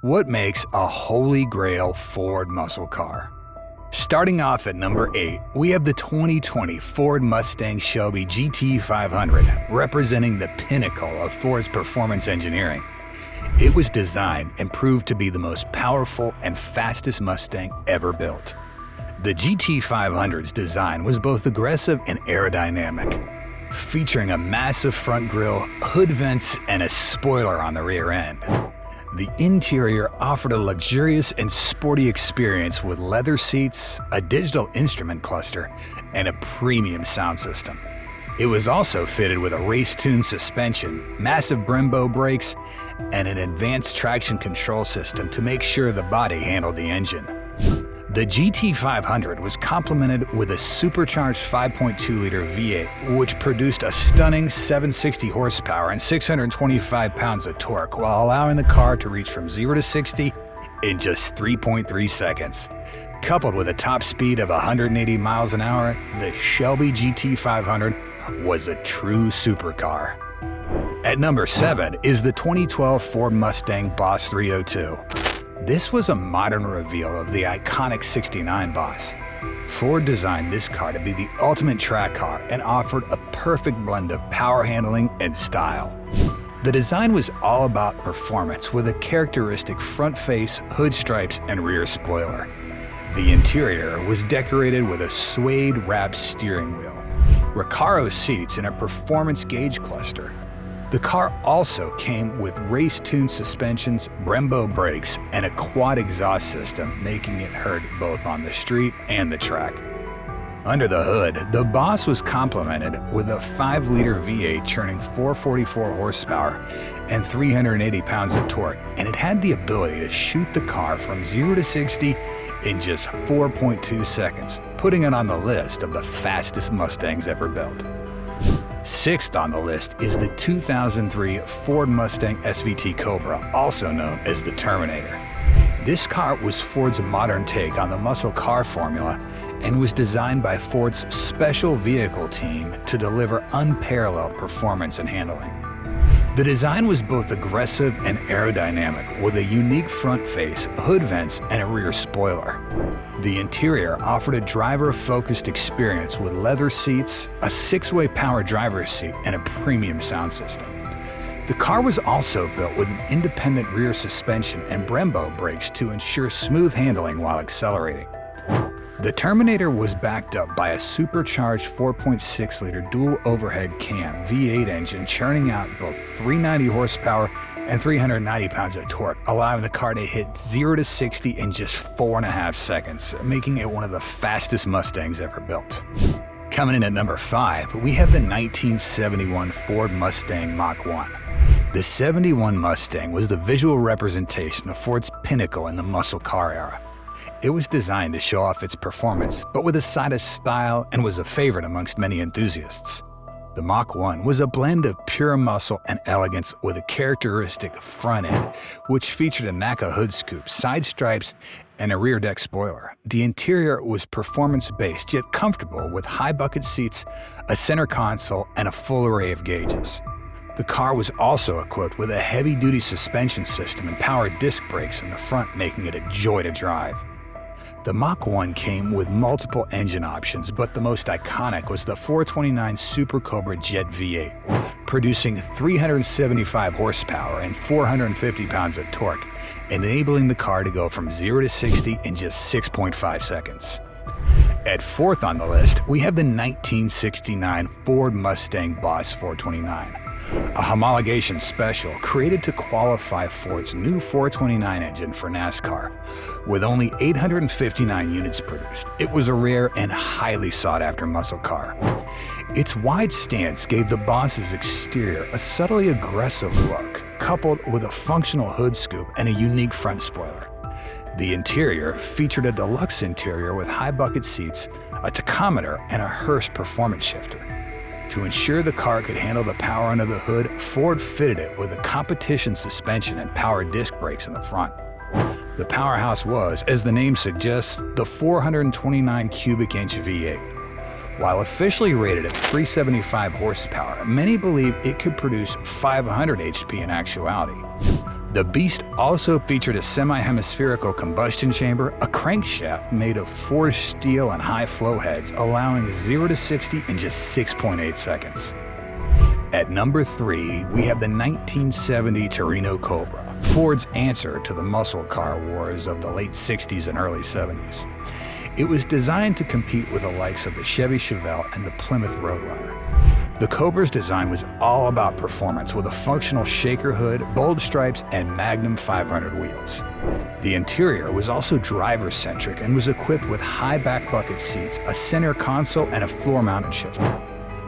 What makes a holy grail Ford muscle car? Starting off at number 8, we have the 2020 Ford Mustang Shelby GT500, representing the pinnacle of Ford's performance engineering. It was designed and proved to be the most powerful and fastest Mustang ever built. The GT500's design was both aggressive and aerodynamic, featuring a massive front grille, hood vents, and a spoiler on the rear end. The interior offered a luxurious and sporty experience with leather seats, a digital instrument cluster, and a premium sound system. It was also fitted with a race-tuned suspension, massive Brembo brakes, and an advanced traction control system to make sure the body handled the engine. The GT500 was complemented with a supercharged 5.2-liter V8, which produced a stunning 760 horsepower and 625 pounds of torque, while allowing the car to reach from 0 to 60 in just 3.3 seconds. Coupled with a top speed of 180 miles an hour, the Shelby GT500 was a true supercar. At number 7 is the 2012 Ford Mustang Boss 302. This was a modern reveal of the iconic '69 Boss. Ford designed this car to be the ultimate track car and offered a perfect blend of power handling and style. The design was all about performance with a characteristic front face, hood stripes, and rear spoiler. The interior was decorated with a suede-wrapped steering wheel, Recaro seats, and a performance gauge cluster. The car also came with race-tuned suspensions, Brembo brakes, and a quad exhaust system, making it heard both on the street and the track. Under the hood, the Boss was complemented with a 5-liter V8 churning 444 horsepower and 380 pounds of torque, and it had the ability to shoot the car from 0 to 60 in just 4.2 seconds, putting it on the list of the fastest Mustangs ever built. Sixth on the list is the 2003 Ford Mustang SVT Cobra, also known as the Terminator. This car was Ford's modern take on the muscle car formula and was designed by Ford's special vehicle team to deliver unparalleled performance and handling. The design was both aggressive and aerodynamic, with a unique front face, hood vents, and a rear spoiler. The interior offered a driver-focused experience with leather seats, a 6-way power driver's seat, and a premium sound system. The car was also built with an independent rear suspension and Brembo brakes to ensure smooth handling while accelerating. The Terminator was backed up by a supercharged 4.6-liter dual overhead cam V8 engine churning out both 390 horsepower and 390 pounds of torque, allowing the car to hit 0 to 60 in just 4.5 seconds, making it one of the fastest Mustangs ever built. Coming in at number 5, we have the 1971 Ford Mustang Mach 1. The '71 Mustang was the visual representation of Ford's pinnacle in the muscle car era. It was designed to show off its performance, but with a side of style, and was a favorite amongst many enthusiasts. The Mach 1 was a blend of pure muscle and elegance with a characteristic front end, which featured a NACA hood scoop, side stripes, and a rear deck spoiler. The interior was performance-based yet comfortable with high bucket seats, a center console, and a full array of gauges. The car was also equipped with a heavy-duty suspension system and power disc brakes in the front, making it a joy to drive. The Mach 1 came with multiple engine options, but the most iconic was the 429 Super Cobra Jet V8, producing 375 horsepower and 450 pounds of torque, enabling the car to go from 0 to 60 in just 6.5 seconds. At 4th on the list, we have the 1969 Ford Mustang Boss 429, a homologation special created to qualify Ford's new 429 engine for NASCAR. With only 859 units produced, it was a rare and highly sought-after muscle car. Its wide stance gave the Boss's exterior a subtly aggressive look, coupled with a functional hood scoop and a unique front spoiler. The interior featured a deluxe interior with high bucket seats, a tachometer, and a Hurst performance shifter. To ensure the car could handle the power under the hood, Ford fitted it with a competition suspension and power disc brakes in the front. The powerhouse was, as the name suggests, the 429 cubic inch V8. While officially rated at 375 horsepower, many believe it could produce 500 HP in actuality. The Beast also featured a semi-hemispherical combustion chamber, a crankshaft made of forged steel and high flow heads, allowing 0 to 60 in just 6.8 seconds. At number 3, we have the 1970 Torino Cobra, Ford's answer to the muscle car wars of the late 60s and early 70s. It was designed to compete with the likes of the Chevy Chevelle and the Plymouth Roadrunner. The Cobra's design was all about performance, with a functional shaker hood, bold stripes, and Magnum 500 wheels. The interior was also driver-centric and was equipped with high back bucket seats, a center console, and a floor-mounted shifter.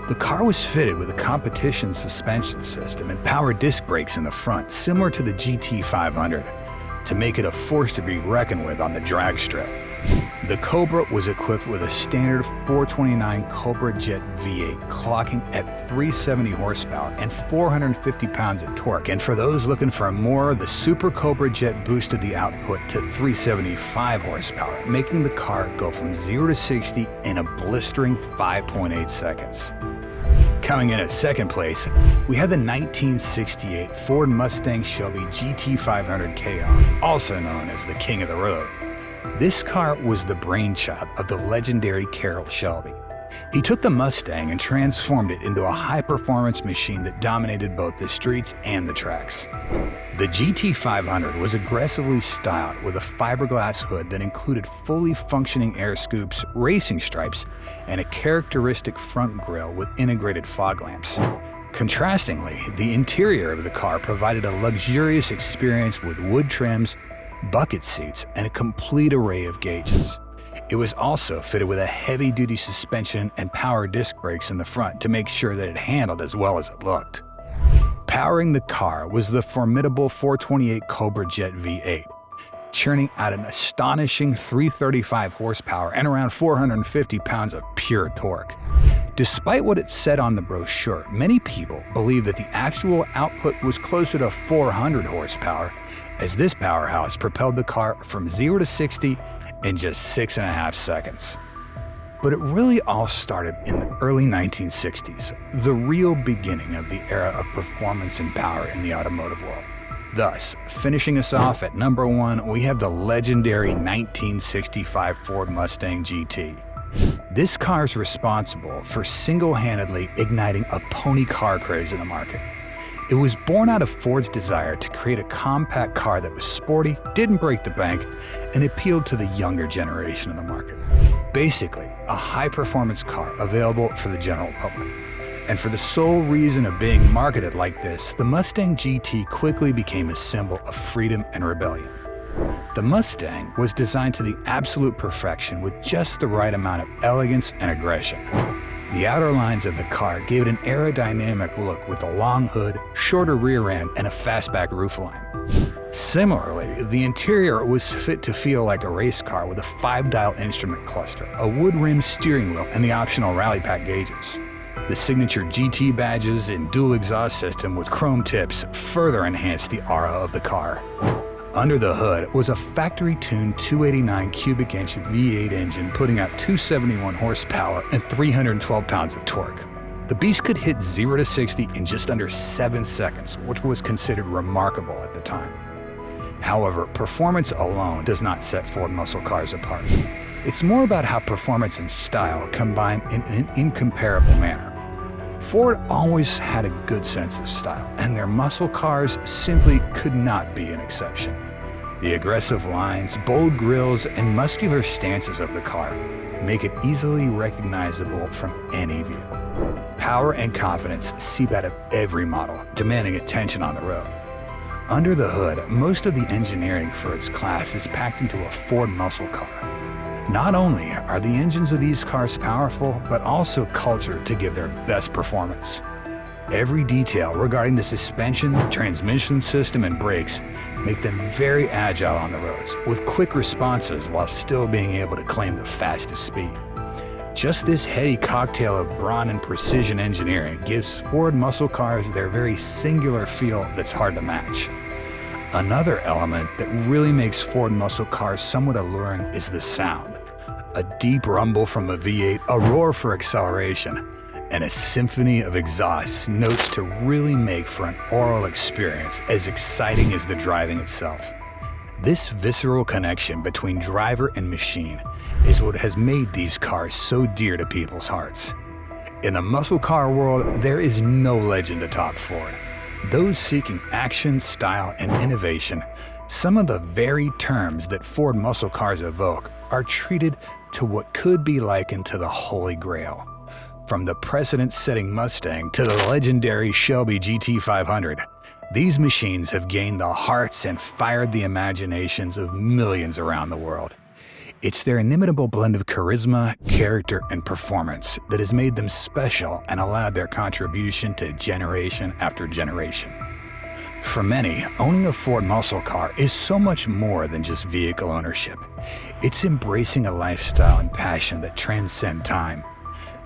The car was fitted with a competition suspension system and power disc brakes in the front, similar to the GT500, to make it a force to be reckoned with on the drag strip. The Cobra was equipped with a standard 429 Cobra Jet V8, clocking at 370 horsepower and 450 pounds of torque. And for those looking for more, the Super Cobra Jet boosted the output to 375 horsepower, making the car go from 0 to 60 in a blistering 5.8 seconds. Coming in at second place, we have the 1968 Ford Mustang Shelby GT500 KR, also known as the King of the Road. This car was the brainchild of the legendary Carroll Shelby. He took the Mustang and transformed it into a high-performance machine that dominated both the streets and the tracks. The GT500 was aggressively styled with a fiberglass hood that included fully functioning air scoops, racing stripes, and a characteristic front grille with integrated fog lamps. Contrastingly, the interior of the car provided a luxurious experience with wood trims, bucket seats, and a complete array of gauges. It was also fitted with a heavy-duty suspension and power disc brakes in the front to make sure that it handled as well as it looked. Powering the car was the formidable 428 Cobra Jet V8, churning out an astonishing 335 horsepower and around 450 pounds of pure torque. Despite what it said on the brochure, many people believe that the actual output was closer to 400 horsepower, as this powerhouse propelled the car from 0 to 60 in just 6.5 seconds. But it really all started in the early 1960s, the real beginning of the era of performance and power in the automotive world. Thus, finishing us off at number 1, we have the legendary 1965 Ford Mustang GT. This car is responsible for single-handedly igniting a pony car craze in the market. It was born out of Ford's desire to create a compact car that was sporty, didn't break the bank, and appealed to the younger generation in the market. Basically, a high-performance car available for the general public. And for the sole reason of being marketed like this, the Mustang GT quickly became a symbol of freedom and rebellion. The Mustang was designed to the absolute perfection with just the right amount of elegance and aggression. The outer lines of the car gave it an aerodynamic look with a long hood, shorter rear end, and a fastback roofline. Similarly, the interior was fit to feel like a race car with a 5-dial instrument cluster, a wood-rimmed steering wheel, and the optional rally pack gauges. The signature GT badges and dual exhaust system with chrome tips further enhanced the aura of the car. Under the hood was a factory-tuned 289 cubic inch V8 engine putting out 271 horsepower and 312 pounds of torque. The beast could hit 0 to 60 in just under 7 seconds, which was considered remarkable at the time. However, performance alone does not set Ford muscle cars apart. It's more about how performance and style combine in an incomparable manner. Ford always had a good sense of style, and their muscle cars simply could not be an exception. The aggressive lines, bold grills, and muscular stances of the car make it easily recognizable from any view. Power and confidence seep out of every model, demanding attention on the road. Under the hood, most of the engineering for its class is packed into a Ford muscle car. Not only are the engines of these cars powerful, but also cultured to give their best performance. Every detail regarding the suspension, transmission system, and brakes make them very agile on the roads, with quick responses while still being able to claim the fastest speed. Just this heady cocktail of brawn and precision engineering gives Ford muscle cars their very singular feel that's hard to match. Another element that really makes Ford muscle cars somewhat alluring is the sound. A deep rumble from a V8, a roar for acceleration, and a symphony of exhaust notes to really make for an aural experience as exciting as the driving itself. This visceral connection between driver and machine is what has made these cars so dear to people's hearts. In the muscle car world, there is no legend atop Ford. Those seeking action, style, and innovation, some of the very terms that Ford muscle cars evoke are treated to what could be likened to the Holy Grail. From the precedent-setting Mustang to the legendary Shelby GT500, these machines have gained the hearts and fired the imaginations of millions around the world. It's their inimitable blend of charisma, character, and performance that has made them special and allowed their contribution to generation after generation. For many, owning a Ford muscle car is so much more than just vehicle ownership. It's embracing a lifestyle and passion that transcend time.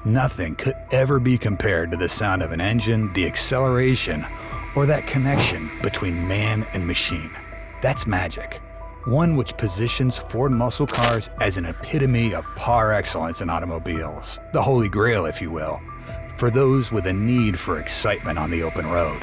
Nothing could ever be compared to the sound of an engine, the acceleration, or that connection between man and machine. That's magic. One which positions Ford muscle cars as an epitome of par excellence in automobiles, the Holy Grail, if you will, for those with a need for excitement on the open road.